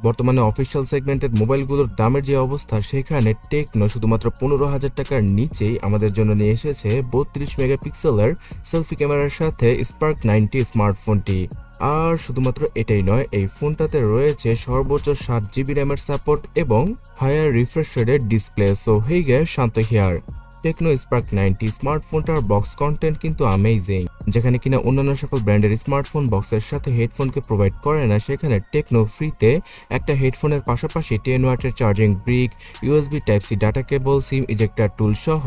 বর্তমানে অফিসিয়াল সেগমেন্টের মোবাইলগুলোর দামের যে অবস্থা, সেখানে টেকনো শুধুমাত্র 15,000 টাকার নিচেই আমাদের জন্য নিয়ে এসেছে 32 মেগাপিক্সেলের সেলফি ক্যামেরার সাথে স্পার্ক 90 স্মার্টফোনটি। আর শুধুমাত্র এটাই নয়, এই ফোনটাতে রয়েছে সর্বোচ্চ 7GB র্যামের সাপোর্ট এবং হায়ার রিফ্রেশ রেটের display. So hey guys, Shanto here. Tecno Spark 90 স্মার্টফোনটার বক্স কন্টেন্ট কিন্তু অ্যামেজিং। যেখানে কিনা অন্যান্য সকল ব্র্যান্ডের স্মার্টফোন বক্সের সাথে হেডফোনকে প্রোভাইড করে না, সেখানে টেকনো ফ্রিতে একটা হেডফোনের পাশাপাশি 10 ওয়াটের charging brick, USB type C data cable, SIM ejector tool সহ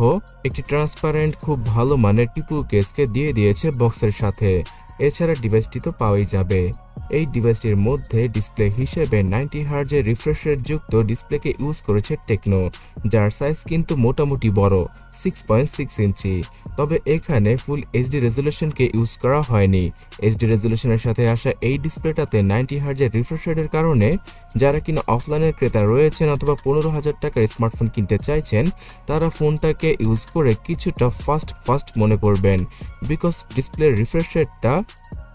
একটি ট্রান্সপারেন্ট খুব ভালো মানের টিপু কেসকে দিয়ে দিয়েছে বক্সের সাথে। এছাড়া ডিভাইসটি তো পাওয়াই যাবে। এই ডিভাইসটির মধ্যে ডিসপ্লে হিসেবে 90 হার্জের রিফ্রেশ রেট যুক্ত ডিসপ্লেকে ইউজ করেছে টেকনো, যার সাইজ কিন্তু মোটামুটি বড়, 6.6 ইঞ্চি। তবে এখানে ফুল এইচডি রেজুলেশনকে ইউজ করা হয়নি। এইচডি রেজুলেশনের সাথে আসা এই ডিসপ্লেটাতে 90 হার্জের রিফ্রেশ রেটের কারণে যারা কিনা অফলাইনের ক্রেতা রয়েছেন অথবা 15,000 টাকার স্মার্টফোন কিনতে চাইছেন, তারা ফোনটাকে ইউজ করে কিছুটা ফাস্ট মনে করবেন, বিকজ ডিসপ্লের রিফ্রেশ রেটটা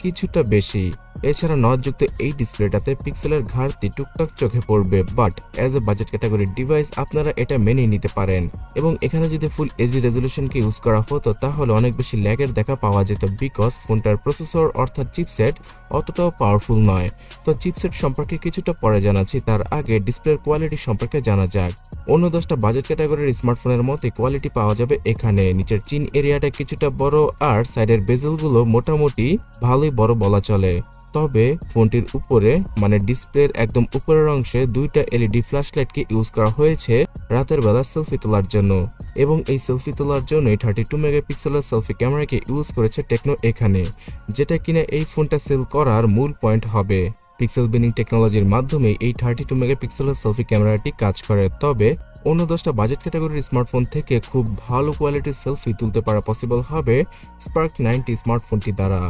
কিছুটা বেশি। এছাড়া নটযুক্ত এই ডিসপ্লেটাতে পিক্সেলের ঘাটতি টুকটাক চোখে পড়বে, বাট অ্যাজ এ বাজেট ক্যাটাগরির ডিভাইস আপনারা এটা মেনে নিতে পারেন। এবং এখানে যদি ফুল এইচডি রেজুলেশনকে ইউজ করা হতো তাহলে অনেক বেশি ল্যাগের দেখা পাওয়া যেত, বিকজ ফোনটার প্রসেসর অর্থাৎ চিপসেট অতটাও পাওয়ারফুল নয়। তো চিপসেট সম্পর্কে কিছুটা পরে জানাচ্ছি, তার আগে ডিসপ্লের কোয়ালিটি সম্পর্কে জানা যাক। অন্য 10টা বাজেট ক্যাটাগরির স্মার্টফোনের মতোই কোয়ালিটি পাওয়া যাবে এখানে। নিচের চিন এরিয়াটা কিছুটা বড় আর সাইডের বেজেলগুলো মোটামুটি ভালোই বড় বলা চলে। তবে ফোনটির উপরে মানে ডিসপ্লের একদম উপরের অংশে দুইটা এলইডি ফ্ল্যাশলাইটকে ইউজ করা হয়েছে রাতের বেলা সেলফি তোলার জন্য। এবং এই সেলফি তোলার জন্যই 32 মেগাপিক্সেলের সেলফি ক্যামেরাকে ইউজ করেছে টেকনো এখানে, যেটা কিনা এই ফোনটা সেল করার মূল পয়েন্ট হবে। পিক্সেল বিনিং টেকনোলজির মাধ্যমে এই 32 মেগাপিক্সেলের সেলফি ক্যামেরাটি কাজ করে। তবে অন্য 10টা বাজেট ক্যাটাগরির স্মার্টফোন থেকে খুব ভালো কোয়ালিটির সেলফি তুলতে পারা পসিবল হবে স্পার্ক 90 স্মার্টফোনটি দ্বারা।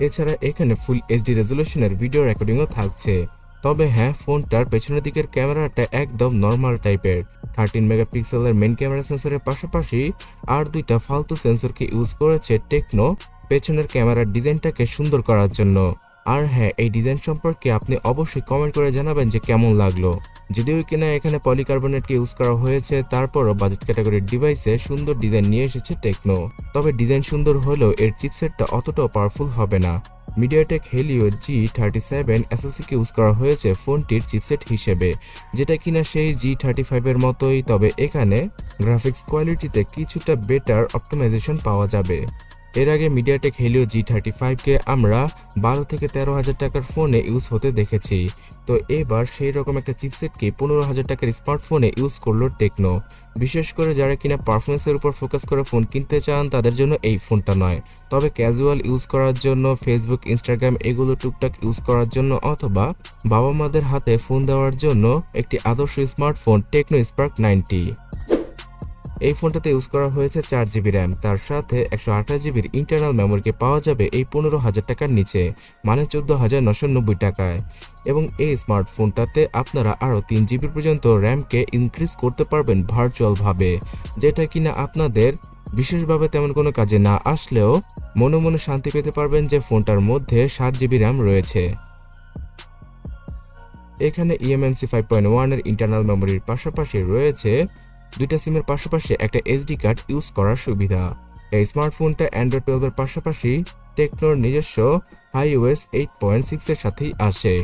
এছাড়া এখানে ফুল এইচডি রেজুলেশনের ভিডিও রেকর্ডিংও থাকছে। তবে হ্যাঁ, ফোনটার পেছনের দিকের ক্যামেরাটা একদম নর্মাল টাইপের। 13 মেগাপিক্সেলের মেইন ক্যামেরা সেন্সরের পাশাপাশি আর দুইটা ফালতু সেন্সরকে ইউজ করেছে টেকনো পেছনের ক্যামেরার ডিজাইনটাকে সুন্দর করার জন্য। আর হ্যাঁ, এই ডিজাইন সম্পর্কে আপনি অবশ্যই কমেন্ট করে জানাবেন যে কেমন লাগলো। যদিও কিনা এখানে পলিকার্বনেটকে ইউজ করা হয়েছে, তারপরও বাজেট ক্যাটাগরির ডিভাইসে সুন্দর ডিজাইন নিয়ে এসেছে টেকনো। তবে ডিজাইন সুন্দর হলেও এর চিপসেটটা অতটাও পাওয়ারফুল হবে না। মিডিয়াটেক হেলিও G37 SoC-কে ইউজ করা হয়েছে ফোনটির চিপসেট হিসেবে, যেটা কিনা সেই G35 এর মতোই। তবে এখানে গ্রাফিক্স কোয়ালিটিতে কিছুটা বেটার অপটিমাইজেশন পাওয়া যাবে। এর আগে মিডিয়াটেক হেলিও G35-কে আমরা 12 থেকে 13,000 টাকার ফোনে ইউজ হতে দেখেছি। তো এবার সেই রকম একটা চিপসেটকে 15,000 টাকার স্মার্টফোনে ইউজ করলো টেকনো। বিশেষ করে যারা কিনা পারফরমেন্সের উপর ফোকাস করে ফোন কিনতে চান, তাদের জন্য এই ফোনটা নয়। তবে ক্যাজুয়াল ইউজ করার জন্য, ফেসবুক, ইনস্টাগ্রাম এগুলো টুকটাক ইউজ করার জন্য অথবা বাবা মাদের হাতে ফোন দেওয়ার জন্য একটি আদর্শ স্মার্টফোন টেকনো স্পার্ক 90। এই ফোনটাতে ইউজ করা হয়েছে 4GB র্যাম, তার সাথে 128GBর ইন্টারনাল মেমোরিকে পাওয়া যাবে এই 15,000 টাকার নিচে, মানে 14,990 টাকায়। এবং এই স্মার্টফোনটাতে আপনারা আরও 3GB পর্যন্ত র্যামকে ইনক্রিজ করতে পারবেন ভার্চুয়ালভাবে, যেটা কিনা আপনাদের বিশেষভাবে তেমন কোনো কাজে না আসলেও মনে মনে শান্তি পেতে পারবেন যে ফোনটার মধ্যে 7GB র্যাম রয়েছে। এখানে eMMC 5.1 এর ইন্টারনাল মেমোরির পাশাপাশি রয়েছে দুইটা সিমের পাশাপাশি একটা এসডি কার্ড ইউজ করার সুবিধা। এই স্মার্টফোনটা অ্যান্ড্রয়েড 12 এর পাশাপাশি টেকনোর নিজস্ব iOS 8.6 এর সাথেই আসে।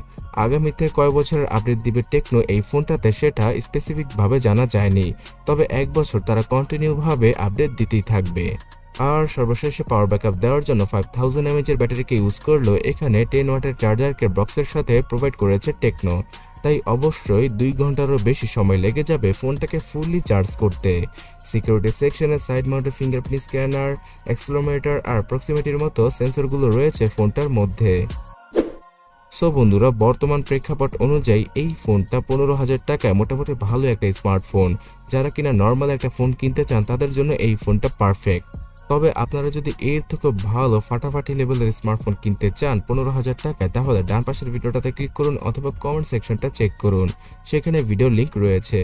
আগামীতে কয় বছরের আপডেট দিবে টেকনো এই ফোনটাতে সেটা স্পেসিফিকভাবে জানা যায়নি, তবে 1 বছর তারা কন্টিনিউভাবে আপডেট দিতেই থাকবে। আর সর্বশেষে পাওয়ার ব্যাকআপ দেওয়ার জন্য 5000 mAh এর ব্যাটারিকে ইউজ করলেও এখানে 10 ওয়াটের চার্জারকে বক্সের সাথে প্রোভাইড করেছে টেকনো। তাই অবশ্যই 2 ঘন্টারও বেশি সময় লেগে যাবে ফোনটাকে ফুললি চার্জ করতে। সিকিউরিটি সেকশনে side mounted fingerprint scanner, accelerometer আর প্রক্সিমিটির মতো সেন্সরগুলো রয়েছে ফোনটার মধ্যে। সো বন্ধুরা, বর্তমান প্রেক্ষাপট অনুযায়ী এই ফোনটা 15,000 টাকায় মোটামুটি ভালো একটা স্মার্টফোন। যারা কিনা নর্মাল একটা ফোন কিনতে চান তাদের জন্য এই ফোনটা পারফেক্ট। তবে আপনারা যদি এর থেকে ভালো ফাটাফাটি লেভেলের স্মার্টফোন কিনতে চান 15,000 টাকায়, তাহলে ডান পাশের ভিডিওটাতে ক্লিক করুন অথবা কমেন্ট সেকশনটা চেক করুন, সেখানে ভিডিও লিংক রয়েছে।